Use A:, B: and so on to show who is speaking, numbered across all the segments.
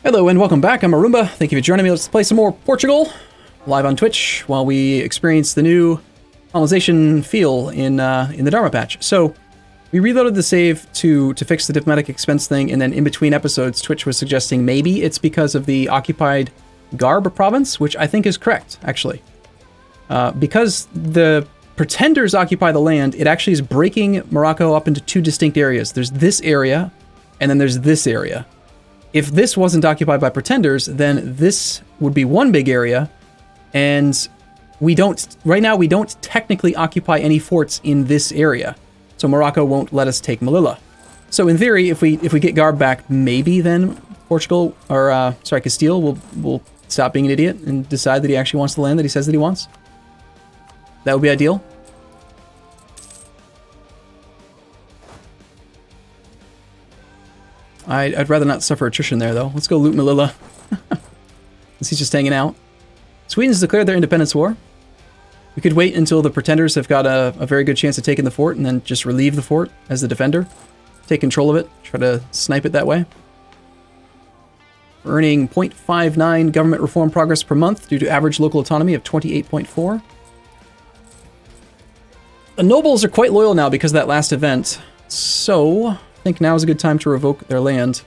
A: Hello and welcome back. I'm Arumba. Thank you for joining me. Let's play some more Portugal live on Twitch while we experience the new colonization feel in the Dharma patch. So we reloaded the save to fix the diplomatic expense thing, and then in between episodes, Twitch was suggesting maybe it's because of the occupied Garb province, which I think is correct, actually. Because the pretenders occupy the land, it actually is breaking Morocco up into two distinct areas. There's this area, and then there's this area. If this wasn't occupied by pretenders, then this would be one big area, and right now we don't technically occupy any forts in this area, so Morocco won't let us take Melilla. So in theory, if we get Garb back, maybe then Portugal, or Castile will stop being an idiot and decide that he actually wants the land that he says that he wants. That would be ideal. I'd rather not suffer attrition there, though. Let's go loot Melilla. Since he's just hanging out. Sweden's declared their independence war. We could wait until the pretenders have got a very good chance of taking the fort, and then just relieve the fort as the defender. Take control of it. Try to snipe it that way. We're earning 0.59 government reform progress per month due to average local autonomy of 28.4. The nobles are quite loyal now because of that last event. So I think now is a good time to revoke their land.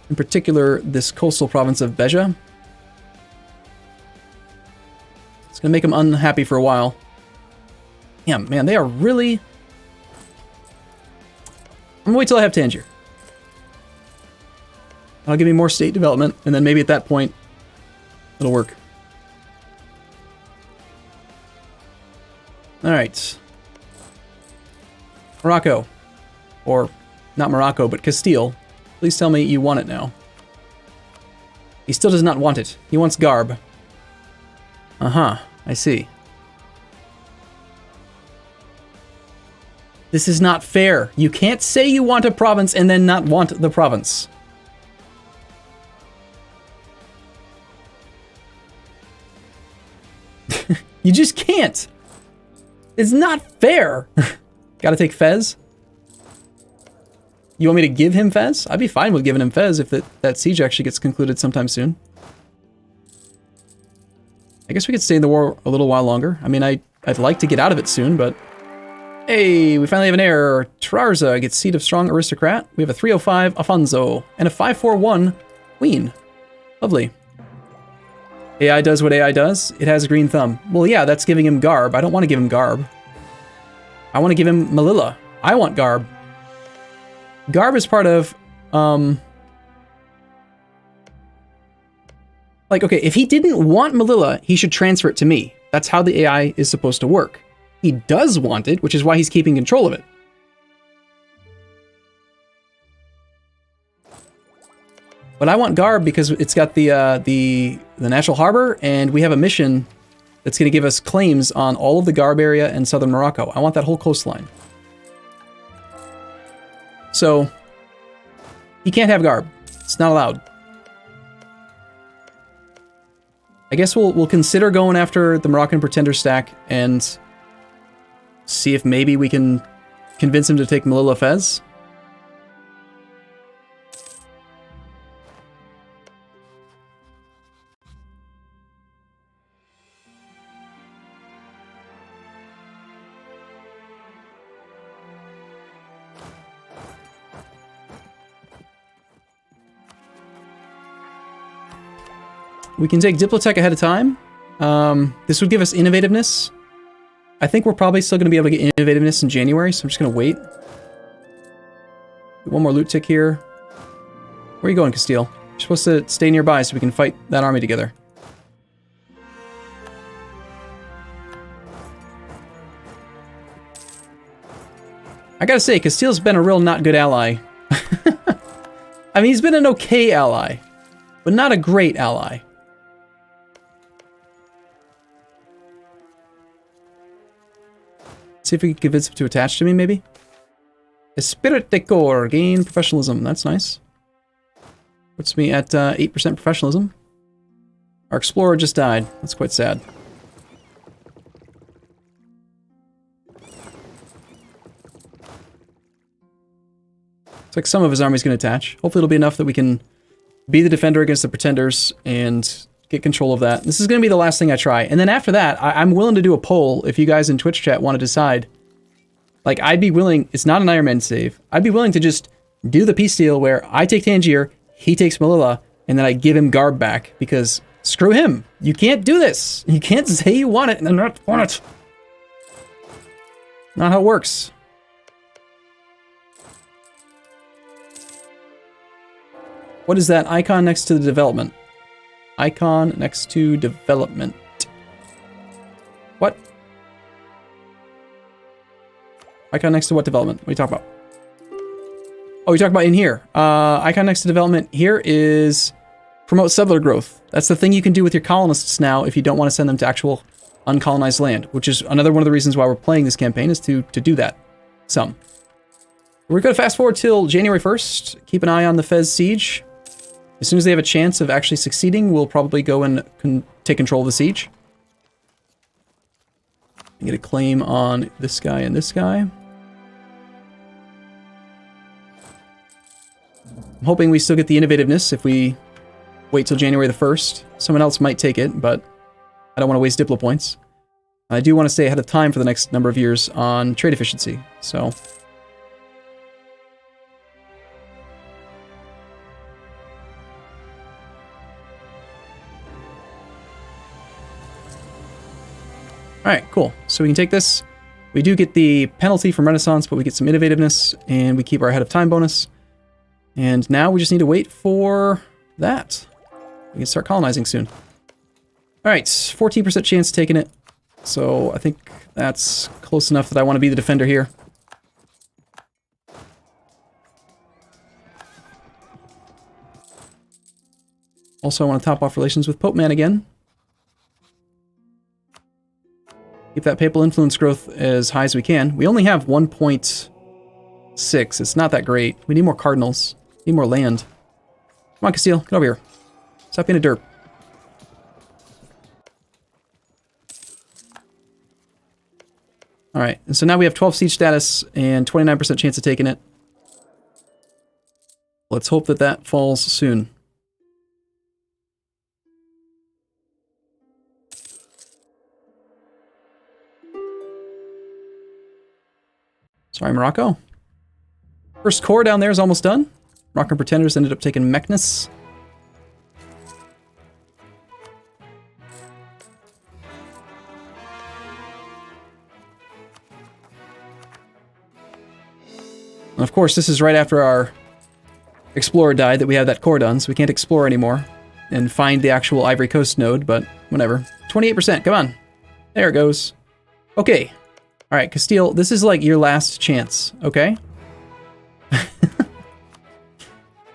A: In particular, this coastal province of Beja. It's going to make them unhappy for a while. Yeah, man, they are really... I'm going to wait till I have Tangier. That'll give me more state development, and then maybe at that point, it'll work. Alright. Morocco. Or, not Morocco, but Castile. Please tell me you want it now. He still does not want it. He wants Garb. Uh-huh. I see. This is not fair. You can't say you want a province and then not want the province. You just can't. It's not fair. Gotta take Fez. You want me to give him Fez? I'd be fine with giving him Fez if that siege actually gets concluded sometime soon. I guess we could stay in the war a little while longer. I mean, I'd like to get out of it soon, but... Hey, we finally have an heir. Trarza gets seat of strong aristocrat. We have a 305 Afonso and a 541 Queen. Lovely. AI does what AI does. It has a green thumb. Well, yeah, that's giving him Garb. I don't want to give him Garb. I want to give him Melilla. I want Garb. Garb is part of, like, okay, if he didn't want Melilla, he should transfer it to me. That's how the AI is supposed to work. He does want it, which is why he's keeping control of it. But I want Garb because it's got the natural harbor, and we have a mission that's going to give us claims on all of the Garb area and southern Morocco. I want that whole coastline. So, he can't have Garb. It's not allowed. I guess we'll consider going after the Moroccan pretender stack and see if maybe we can convince him to take Melilla Fez. We can take Diplotech ahead of time. This would give us innovativeness. I think we're probably still going to be able to get innovativeness in January, so I'm just going to wait. One more loot tick here. Where are you going, Castile? You're supposed to stay nearby so we can fight that army together. I gotta say, Castile's been a real not good ally. I mean, he's been an okay ally, but not a great ally. See if we can convince him to attach to me, maybe? Esprit de corps, gain professionalism. That's nice. Puts me at 8% professionalism. Our explorer just died. That's quite sad. Looks like some of his army's going to attach. Hopefully it'll be enough that we can be the defender against the pretenders and get control of that. This is going to be the last thing I try. And then after that, I'm willing to do a poll if you guys in Twitch chat want to decide. Like, I'd be willing, it's not an Iron Man save. I'd be willing to just do the peace deal where I take Tangier, he takes Melilla, and then I give him Garb back, because screw him. You can't do this. You can't say you want it and then not want it. Not how it works. What is that icon next to the development? Icon next to development. What? Icon next to what development? What are you talking about? Oh, you're talking about in here. Icon next to development here is promote settler growth. That's the thing you can do with your colonists now if you don't want to send them to actual uncolonized land, which is another one of the reasons why we're playing this campaign, is to do that. Some. We're going to fast forward till January 1st. Keep an eye on the Fez siege. As soon as they have a chance of actually succeeding, we'll probably go and take control of the siege. And get a claim on this guy and this guy. I'm hoping we still get the innovativeness if we wait till January the 1st. Someone else might take it, but I don't want to waste Diplo points. I do want to stay ahead of time for the next number of years on trade efficiency, so... Alright, cool. So we can take this. We do get the penalty from Renaissance, but we get some innovativeness, and we keep our ahead of time bonus. And now we just need to wait for that. We can start colonizing soon. Alright, 14% chance taking it. So I think that's close enough that I want to be the defender here. Also, I want to top off relations with Pope Man again. Keep that papal influence growth as high as we can. We only have 1.6. It's not that great. We need more cardinals. Need more land. Come on, Castile. Get over here. Stop being a derp. Alright, and so now we have 12 siege status and 29% chance of taking it. Let's hope that that falls soon. Sorry, Morocco. First core down there is almost done. Moroccan pretenders ended up taking Meknes. And of course, this is right after our explorer died that we have that core done, so we can't explore anymore and find the actual Ivory Coast node, but whatever. 28%, come on. There it goes. Okay. All right, Castile, this is like your last chance, okay?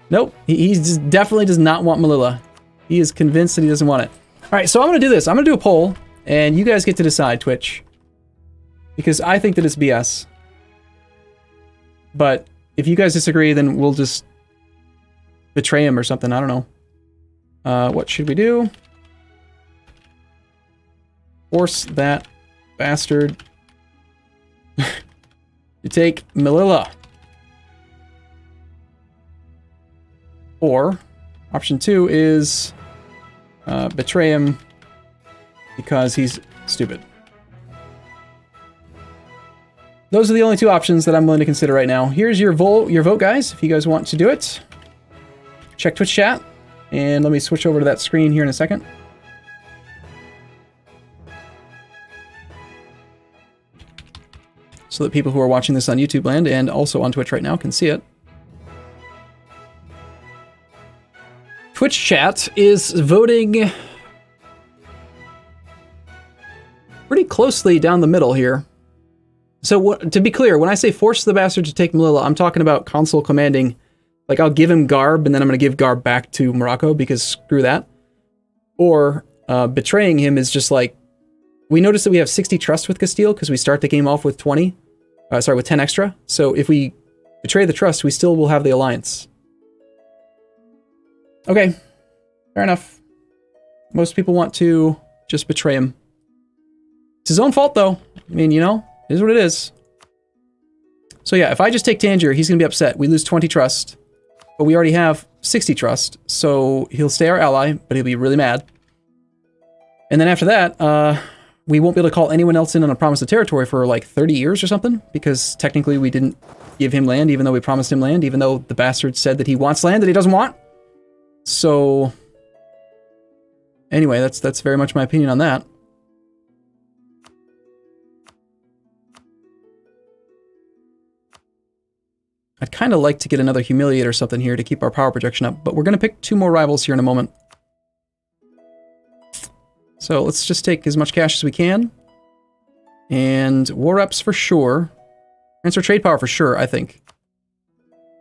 A: Nope, he just definitely does not want Melilla. He is convinced that he doesn't want it. All right, so I'm going to do this. I'm going to do a poll, and you guys get to decide, Twitch. Because I think that it's BS. But if you guys disagree, then we'll just betray him or something. I don't know. What should we do? Force that bastard to take Melilla. Or option 2 is betray him because he's stupid. Those are the only two options that I'm willing to consider right now. Here's your vote, guys, if you guys want to do it. Check Twitch chat, and let me switch over to that screen here in a second. So that people who are watching this on YouTube land and also on Twitch right now can see it. Twitch chat is voting pretty closely down the middle here. So to be clear, when I say force the bastard to take Melilla, I'm talking about consul commanding. Like, I'll give him Garb, and then I'm going to give Garb back to Morocco, because screw that. Or betraying him is just like, we notice that we have 60 trust with Castile, because we start the game off with 20. With 10 extra. So if we betray the trust, we still will have the alliance. Okay, fair enough. Most people want to just betray him. It's his own fault, though. I mean, you know, it is what it is. So yeah, if I just take Tangier, he's going to be upset. We lose 20 trust. but we already have 60 trust, so he'll stay our ally, but he'll be really mad. And then after that, we won't be able to call anyone else in on a promise of territory for like 30 years or something, because technically we didn't give him land, even though we promised him land, even though the bastard said that he wants land that he doesn't want. So anyway, that's very much my opinion on that. I'd kind of like to get another Humiliate or something here to keep our power projection up, but we're going to pick 2 more rivals here in a moment. So let's just take as much cash as we can. And war reps for sure. Transfer trade power for sure, I think.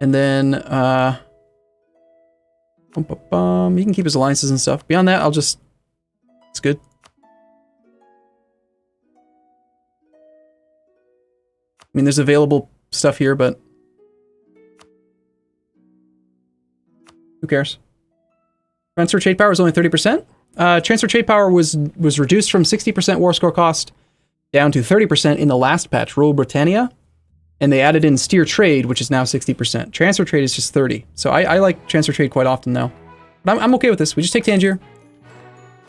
A: And then, you can keep his alliances and stuff. Beyond that, it's good. I mean, there's available stuff here, but who cares? Transfer trade power is only 30%. Transfer trade power was reduced from 60% war score cost down to 30% in the last patch, Rule Britannia, and they added in steer trade, which is now 60%. Transfer trade is just 30. So I like transfer trade quite often now. But I'm okay with this. We just take Tangier.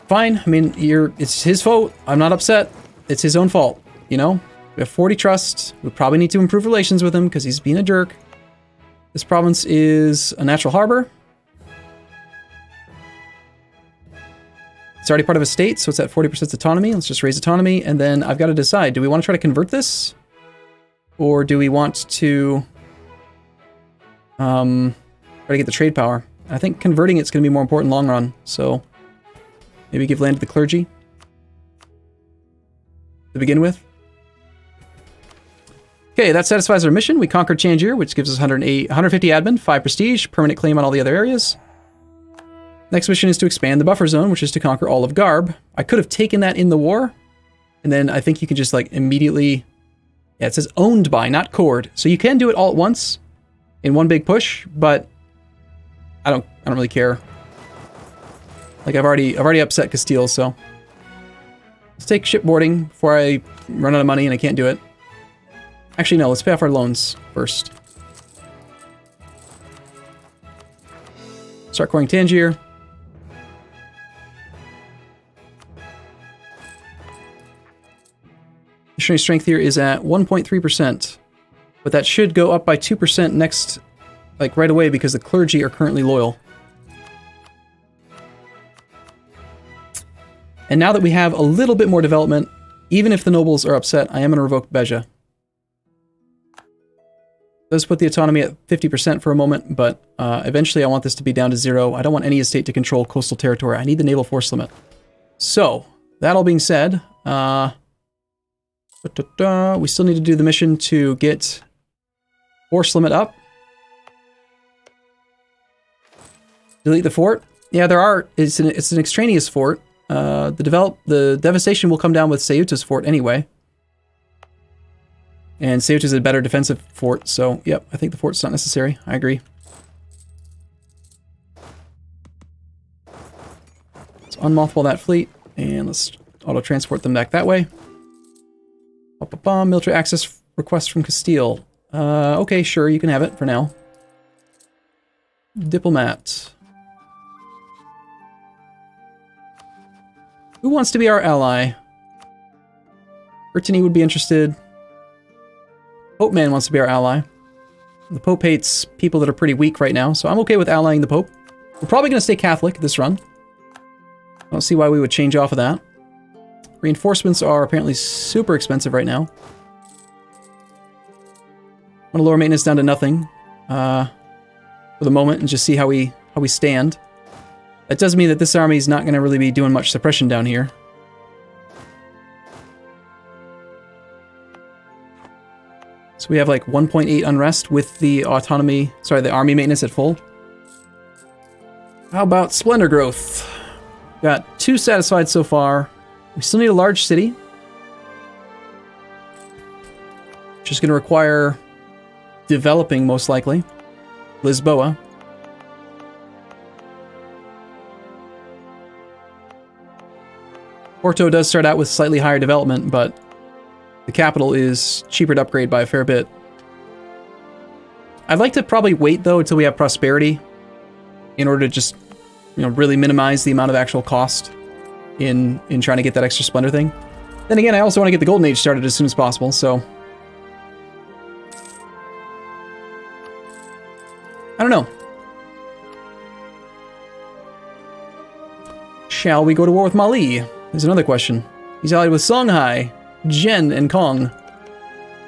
A: Fine. I mean, it's his fault. I'm not upset. It's his own fault, you know? We have 40 trust. We probably need to improve relations with him because he's being a jerk. This province is a natural harbor. It's already part of a state, so it's at 40% autonomy. Let's just raise autonomy, and then I've got to decide, do we want to try to convert this? Or do we want to try to get the trade power? I think converting it's going to be more important long run, so maybe give land to the clergy to begin with. Okay, that satisfies our mission. We conquered Tangier, which gives us 150 admin, 5 prestige, permanent claim on all the other areas. Next mission is to expand the buffer zone, which is to conquer all of Garb. I could have taken that in the war, and then I think you can just like immediately... Yeah, it says owned by, not cored. So you can do it all at once in one big push, but I don't really care. Like I've already upset Castile, so let's take shipboarding before I run out of money and I can't do it. Actually, no, let's pay off our loans first. Start coring Tangier. Missionary strength here is at 1.3%, but that should go up by 2% next, like right away, because the clergy are currently loyal. And now that we have a little bit more development, even if the nobles are upset, I am going to revoke Beja. Let's put the autonomy at 50% for a moment, but eventually I want this to be down to 0. I don't want any estate to control coastal territory. I need the naval force limit. So, that all being said, we still need to do the mission to get force limit up. Delete the fort. Yeah, there are. It's an extraneous fort. The devastation will come down with Ceuta's fort anyway. And Ceuta is a better defensive fort, so yep, I think the fort's not necessary. I agree. Let's unmothball that fleet, and let's auto-transport them back that way. Military access request from Castile. Okay, sure, you can have it for now. Diplomat. Who wants to be our ally? Britannia would be interested. Pope Man wants to be our ally. The Pope hates people that are pretty weak right now, so I'm okay with allying the Pope. We're probably going to stay Catholic this run. I don't see why we would change off of that. Reinforcements are apparently super expensive right now. I'm going to lower maintenance down to nothing for the moment and just see how we stand. That does mean that this army is not going to really be doing much suppression down here. So we have like 1.8 unrest with the the army maintenance at full. How about splendor growth? Got 2 satisfied so far. We still need a large city. Which is going to require developing, most likely. Lisboa. Porto does start out with slightly higher development, but the capital is cheaper to upgrade by a fair bit. I'd like to probably wait, though, until we have prosperity in order to just, you know, really minimize the amount of actual cost in trying to get that extra splendor thing. Then again, I also want to get the Golden Age started as soon as possible, so... I don't know. Shall we go to war with Mali? There's another question. He's allied with Songhai, Jen, and Kong.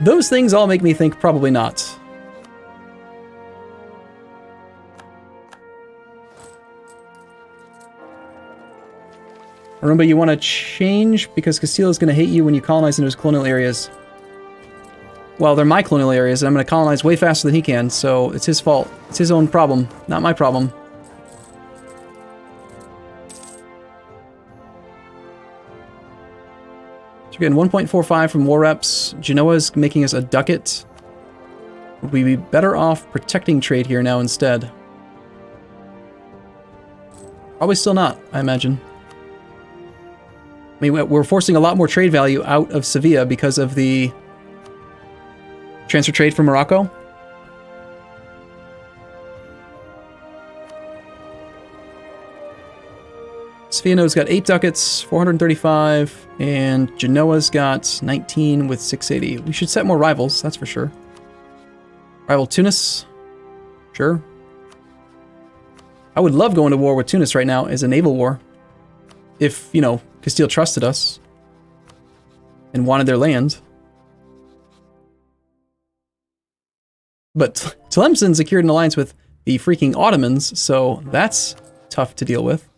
A: Those things all make me think probably not. Arumba, you want to change because Castillo's going to hate you when you colonize into his colonial areas. Well, they're my colonial areas, and I'm going to colonize way faster than he can, so it's his fault. It's his own problem, not my problem. So we're getting 1.45 from war reps. Genoa's making us a ducat. Would we be better off protecting trade here now instead? Probably still not, I imagine. I mean, we're forcing a lot more trade value out of Sevilla because of the transfer trade from Morocco. Sfiano's got 8 ducats, 435, and Genoa's got 19 with 680. We should set more rivals, that's for sure. Rival Tunis? Sure. I would love going to war with Tunis right now as a naval war. If, you know, Castile trusted us and wanted their land. But Tlemcen secured an alliance with the freaking Ottomans, so that's tough to deal with.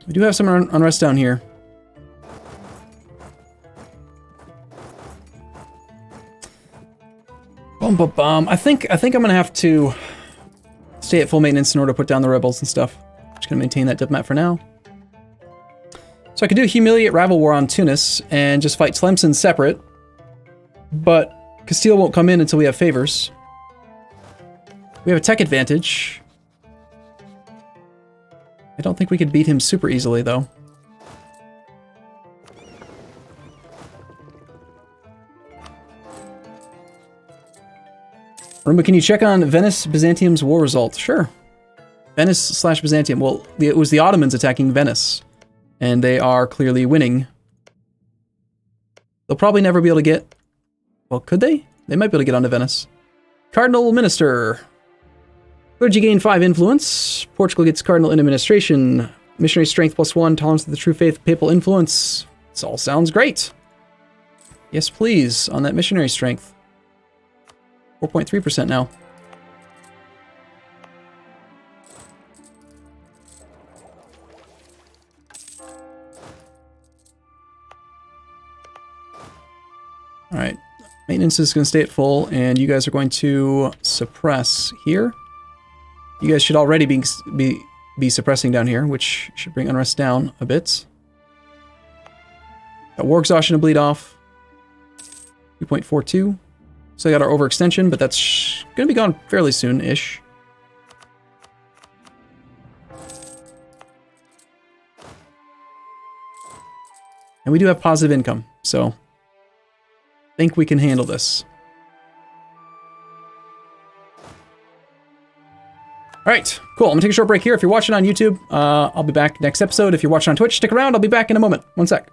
A: We do have some unrest down here. I think I'm gonna have to stay at full maintenance in order to put down the rebels and stuff. Just gonna maintain that diplomat for now. So I could do a humiliate rival war on Tunis and just fight Tlemcen separate, but Castile won't come in until we have favors. We have a tech advantage. I don't think we could beat him super easily, though. Arumba, can you check on Venice-Byzantium's war results? Sure. Venice/Byzantium. Well, it was the Ottomans attacking Venice, and they are clearly winning. They'll probably never be able to get... Well, could they? They might be able to get onto Venice. Cardinal Minister. Clergy gain 5 influence. Portugal gets Cardinal in administration. Missionary strength +1. Tolerance of the true faith. Papal influence. This all sounds great. Yes, please, on that missionary strength. 4.3% now. Alright. Maintenance is going to stay at full, and you guys are going to suppress here. You guys should already be suppressing down here, which should bring unrest down a bit. Got war exhaustion to bleed off. 2.42. So I got our overextension, but that's going to be gone fairly soon-ish. And we do have positive income, so I think we can handle this. All right, cool. I'm going to take a short break here. If you're watching on YouTube, I'll be back next episode. If you're watching on Twitch, stick around. I'll be back in a moment. One sec.